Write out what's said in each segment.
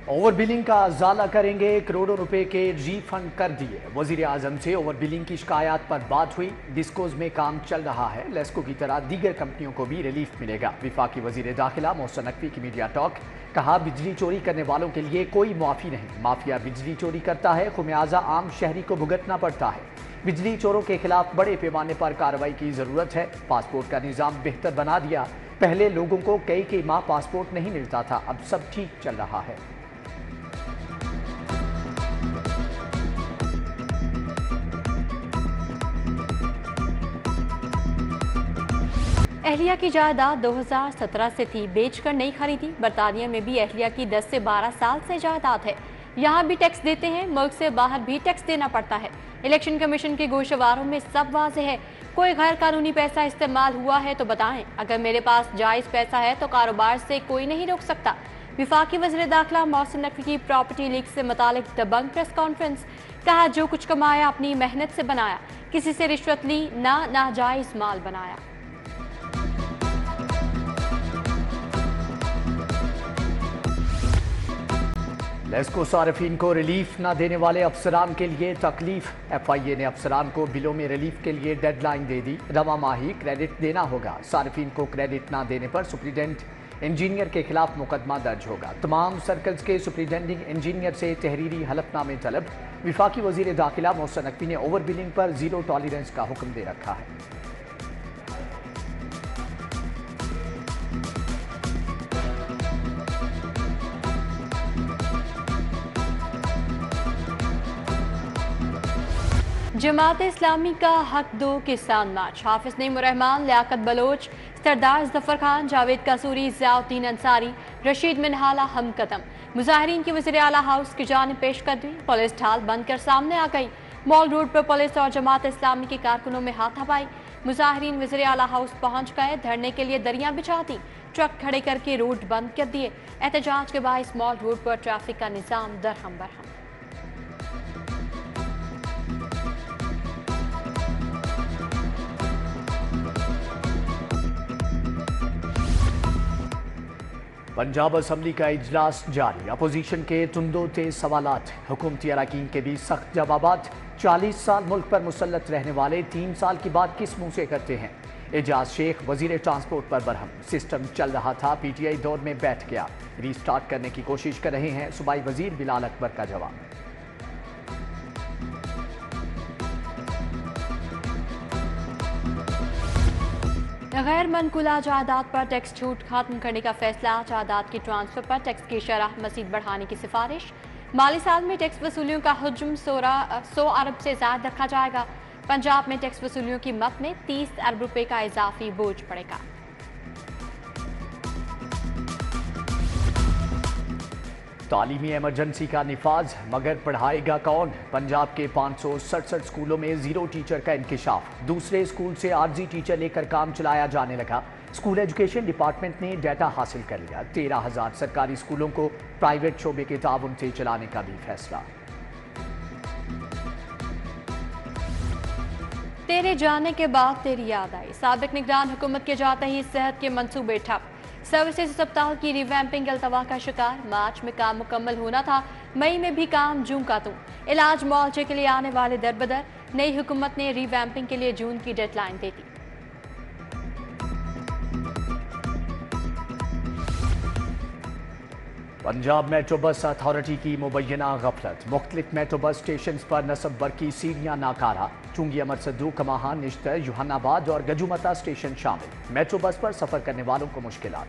Over billing का अजाला करेंगे, करोड़ों रुपए के रीफंड कर दिए। वजीर आजम से ओवर बिलिंग की शिकायत पर बात हुई। डिस्कोज में काम चल रहा है, लेस्को की तरह दीगर कंपनियों को भी रिलीफ मिलेगा। विफाकी वजीर दाखिला मोहसिन नकवी की मीडिया टॉक। कहा, बिजली चोरी करने वालों के लिए कोई मुआफी नहीं। माफिया बिजली चोरी करता है, खुमियाजा आम शहरी को भुगतना पड़ता है। बिजली चोरों के खिलाफ बड़े पैमाने पर कार्रवाई की जरूरत है। पासपोर्ट का निजाम बेहतर बना दिया। पहले लोगों को कई माह पासपोर्ट नहीं मिलता था, अब सब ठीक चल रहा है। एहलिया की जायदाद 2017 से थी, बेचकर नहीं खरीदी। बरतानिया में भी एहलिया की 10 से 12 साल से जायदाद है। यहाँ भी टैक्स देते हैं, मुल्क से बाहर भी टैक्स देना पड़ता है। इलेक्शन कमीशन के गोशवारों में सब वाज़ेह है। कोई गैर कानूनी पैसा इस्तेमाल हुआ है तो बताएं। अगर मेरे पास जायज़ पैसा है तो कारोबार से कोई नहीं रोक सकता। विफाकी वज़ीर दाखिला मोहसिन नकवी की प्रॉपर्टी लीक से मुतालिक दबंग प्रेस कॉन्फ्रेंस। कहा, जो कुछ कमाया अपनी मेहनत से बनाया, किसी से रिश्वत ली ना नाजायज़ माल बनाया। लेस्को सार्फिन को रिलीफ न देने वाले अफसरान के लिए तकलीफ। FIA ने अफसरान को बिलों में रिलीफ के लिए डेडलाइन दे दी। रवा माही क्रेडिट देना होगा। सार्फिन को क्रेडिट न देने पर सुप्रीडेंट इंजीनियर के खिलाफ मुकदमा दर्ज होगा। तमाम सर्कल्स के सुप्रीडेंडिंग इंजीनियर से तहरीरी हलफनामे तलब। विफाकी वजीर दाखिला मोहसिन नकवी ने ओवर बिलिंग पर जीरो टॉलरेंस का हुक्म दे रखा है। जमात इस्लामी का हक दो किसान मार्च। हाफिज नईम रहमान, लियाकत बलोच, सरदार जफर खान, जावेद कसूरी, ज़ियाउद्दीन अंसारी, रशीद मिनहाला हम कदम मुजाहिरीन की वज़ीर आला हाउस की जानिब पेश कर दी। पुलिस ढाल बंद कर सामने आ गई। मॉल रोड पर पुलिस और जमात इस्लामी के कारकुनों में हाथापाई। मुजाहिरीन वज़ीर आला हाउस पहुंच गए, धरने के लिए दरियां बिछा दी, ट्रक खड़े करके रोड बंद कर दिए। एहतजाज के बाइस मॉल रोड पर ट्रैफिक का निज़ाम दरहम बरहम। पंजाब असम्बली का इजलास जारी। अपोजिशन के तुंदो तेज सवालात, हुकूमती अरकान के भी सख्त जवाबात। 40 साल मुल्क पर मुसल्लत रहने वाले 3 साल की बात किस मुंह से करते हैं। एजाज शेख वजीर ट्रांसपोर्ट पर बरहम। सिस्टम चल रहा था, PTI दौर में बैठ गया, रीस्टार्ट करने की कोशिश कर रहे हैं। सूबाई वजीर बिलाल अकबर का जवाब। गैर मनकुला जायदाद पर टैक्स छूट खत्म करने का फैसला। जायदाद की ट्रांसफर पर टैक्स की शरह मज़ीद बढ़ाने की सिफारिश। माली साल में टैक्स वसूलियों का हजम 100 अरब से ज़्यादा रखा जाएगा। पंजाब में टैक्स वसूलियों की मद में 30 अरब रुपए का इजाफी बोझ पड़ेगा। तालीमी एमरजेंसी का निफाज, मगर पढ़ाएगा कौन। पंजाब के 567 स्कूलों में जीरो टीचर का इंकिशाफ। दूसरे स्कूल से आरजी टीचर लेकर काम चलाया जाने लगा। स्कूल एजुकेशन डिपार्टमेंट ने डाटा हासिल कर लिया। 13,000 सरकारी स्कूलों को प्राइवेट शोबे के ताउन से चलाने का भी फैसला। तेरे जाने के बाद तेरी याद आई। साबिक निगरान हुकूमत के जाते ही सेहत के मंसूबे ठप। सर्विसेज अस्पताल की रिवैम्पिंग अल्तवा का शिकार। मार्च में काम मुकम्मल होना था, मई में भी काम जून का तू। इलाज मुआवजे के लिए आने वाले दर बदर। नई हुकूमत ने रिवैम्पिंग के लिए जून की डेडलाइन दे दी। पंजाब मेट्रो बस अथॉरिटी की मुबैना गफलत। मुख्तलिफ मेट्रो बस स्टेशन पर नस्ब बरकी सीढ़ियां नाकारा। चुंगी, अमरसद्दू, कमाहा, निश्तर, यूहानाबाद और गजुमता स्टेशन शामिल। मेट्रो बस पर सफर करने वालों को मुश्किलात।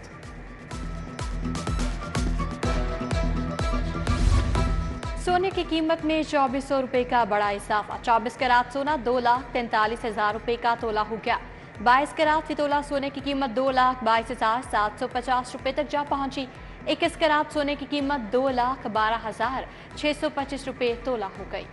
सोने की कीमत में 2400 रुपए का बड़ा इजाफा। 24 कैरात सोना 2,43,000 रुपए का तोला हो गया। 22 कैरात फी तोला सोने की कीमत 2,22,750 रुपए तक जा पहुंची। 21 कैरात सोने की कीमत 2,12,625 रुपए तोला हो गई।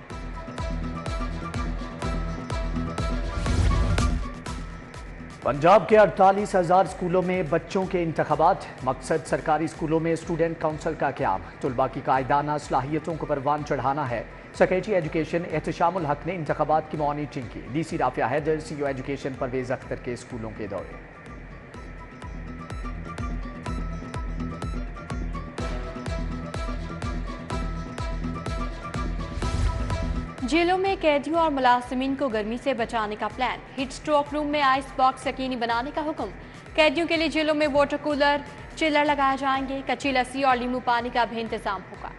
पंजाब के 48,000 स्कूलों में बच्चों के इंतखाबात। मकसद सरकारी स्कूलों में स्टूडेंट काउंसिल का क़याम। तुलबा की कायदाना सलाहियतों को परवान चढ़ाना है। सेक्रेटरी एजुकेशन एहतशामुल हक ने इंतखाबात की मॉनिटरिंग की। DC Rafia Haider, CO education Pervez Akhtar के स्कूलों के दौरे। जेलों में कैदियों और मुलाजिमीन को गर्मी से बचाने का प्लान। हीट स्ट्रोक रूम में आइस बॉक्स यकीनी बनाने का हुक्म। कैदियों के लिए जेलों में वाटर कूलर, चिलर लगाए जाएंगे। कच्ची लस्सी और नींबू पानी का भी इंतजाम होगा।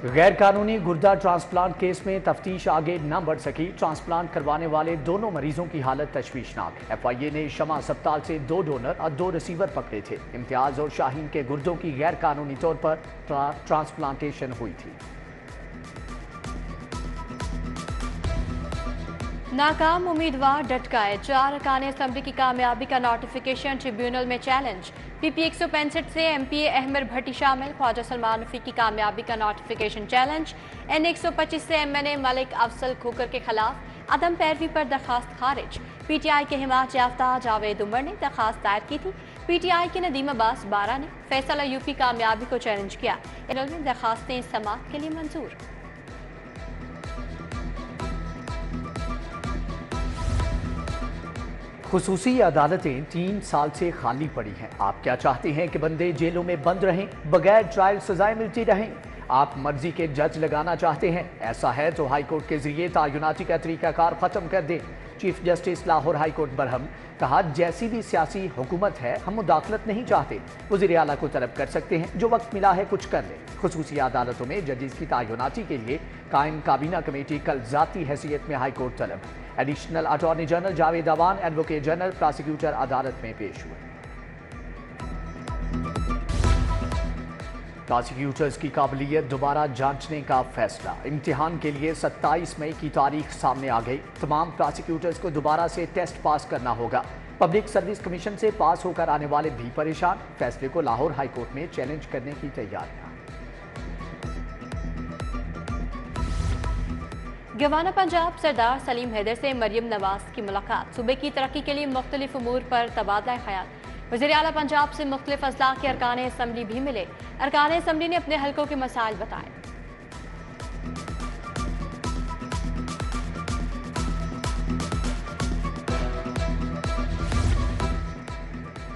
गैर कानूनी गुर्दा ट्रांसप्लांट केस में तफ्तीश आगे न बढ़ सकी। ट्रांसप्लांट करवाने वाले दोनों मरीजों की हालत तशवीशनाक। FIA ने शमा अस्पताल से 2 डोनर और 2 रिसीवर पकड़े थे। इम्तियाज और शाहीन के गुर्दों की गैर कानूनी तौर पर ट्रांसप्लांटेशन हुई थी। नाकाम उम्मीदवार डट गए। 4 अरकान असम्बली की कामयाबी का नोटिफिकेशन ट्रिब्यूनल में चैलेंज। PP 165 से MPA अहमद भट्टी शामिल। ख्वाजा सलमान रफी की कामयाबी का नोटिफिकेशन चैलेंज। N 125 से MNA मलिक अफसल खोकर के खिलाफ अदम पैरवी पर दरखास्त खारिज। PTI के हिमायत याफ्ता जावेद उमर ने दरखास्त दायर की थी। PTI के नदीम अब्बास बारा ने फैसला यूपी कामयाबी को चैलेंज किया। इन्होंने दरखास्तें समाअत के लिए मंजूर। खुसूसी अदालतें 3 साल से खाली पड़ी हैं। आप क्या चाहते हैं कि बंदे जेलों में बंद रहें, बगैर ट्रायल सजाएं मिलती रहें? आप मर्जी के जज लगाना चाहते हैं? ऐसा है तो हाई कोर्ट के जरिए तायुनाती का तरीकाकार खत्म कर दें। Chief justice Lahore high court Barham कहा, जैसी भी सियासी हुकूमत है हम मुदाखलत नहीं चाहते। वज़ीर आला को तलब कर सकते हैं, जो वक्त मिला है कुछ कर ले। खुसूसी अदालतों में जजेस की तायुनाती के लिए कायम काबीना कमेटी कल ज़ाती हैसियत में हाई कोर्ट तलब। Additional attorney general Javed Awan, advocate general, prosecutor अदालत में पेश हुए। प्रोसिक्यूटर्स की काबिलियत दोबारा जांचने का फैसला। इम्तिहान के लिए 27 मई की तारीख सामने आ गई। तमाम प्रोसिक्यूटर्स को दोबारा से टेस्ट पास करना होगा। पब्लिक सर्विस कमीशन से पास होकर आने वाले भी परेशान। फैसले को लाहौर हाई कोर्ट में चैलेंज करने की तैयारियां। गवर्नर पंजाब सरदार सलीम हैदर से मरियम नवाज की मुलाकात। सूबे की तरक्की के लिए मुख्तलिफ उमूर पर तबादला ख्याल। वज़ीर आला पंजाब से मुख्तलिफ अजला के अरकान असम्बली भी मिले। अरकान असम्बली ने अपने हलकों के मसाइल बताए।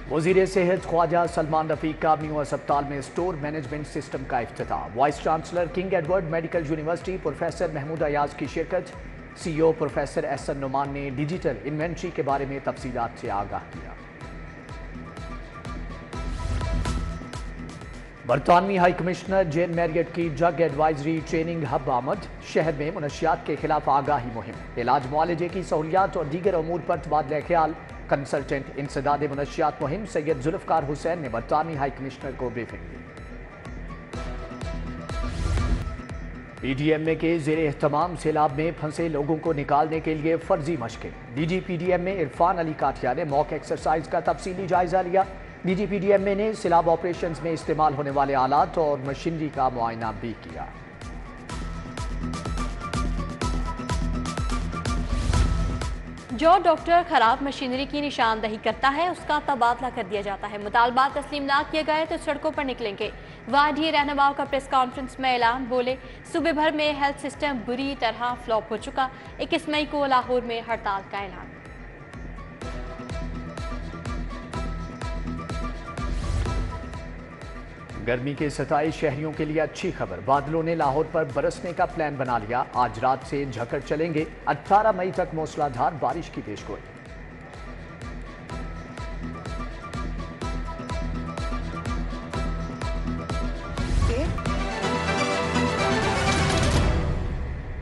वज़ीर सेहत ख्वाजा सलमान रफीक का न्यू अस्पताल में स्टोर मैनेजमेंट सिस्टम का इफ्तिताह। Vice chancellor King Edward medical university professor Mahmood Ayaz की शिरकत। CEO प्रोफेसर एहसन नुमान ने डिजिटल इन्वेंट्री के बारे में तफसीलात से आगाह किया। बरतानवी हाई कमिश्नर जेन मैरियट की ड्रग एडवाइजरी ट्रेनिंग हब आमद। शहर में मुनशियात के खिलाफ आगाही मुहिम। इलाज मुआलजे की सहूलियात और दीगर अमूर पर तबादला ख्याल। कंसल्टेंट इंसदाद मुनशियात मुहिम सैयद जुल्फकार हुसैन ने बरतानवी हाई कमिश्नर को ब्रीफिंग दी। PDMA के ज़ेर एहतमाम सैलाब में फंसे लोगों को निकालने के लिए फर्जी मशकें। DG PDMA इरफान अली काठिया ने मॉक एक्सरसाइज का तफसीली जायजा लिया। DG PDMA ने सैलाब ऑपरेशंस में इस्तेमाल होने वाले आलात और मशीनरी का मुआयना भी किया। जो डॉक्टर खराब मशीनरी की निशानदही करता है उसका तबादला कर दिया जाता है। मुतालबा तस्लीम ना किए गए तो सड़कों पर निकलेंगे। वाडी रहनुमाओं का प्रेस कॉन्फ्रेंस में ऐलान। बोले, सूबे भर में हेल्थ सिस्टम बुरी तरह फ्लॉप हो चुका। 21 मई को लाहौर में हड़ताल का ऐलान। गर्मी के सताए शहरियों के लिए अच्छी खबर। बादलों ने लाहौर पर बरसने का प्लान बना लिया। आज रात से झकड़ चलेंगे। 18 मई तक मूसलाधार बारिश की पेशगोई।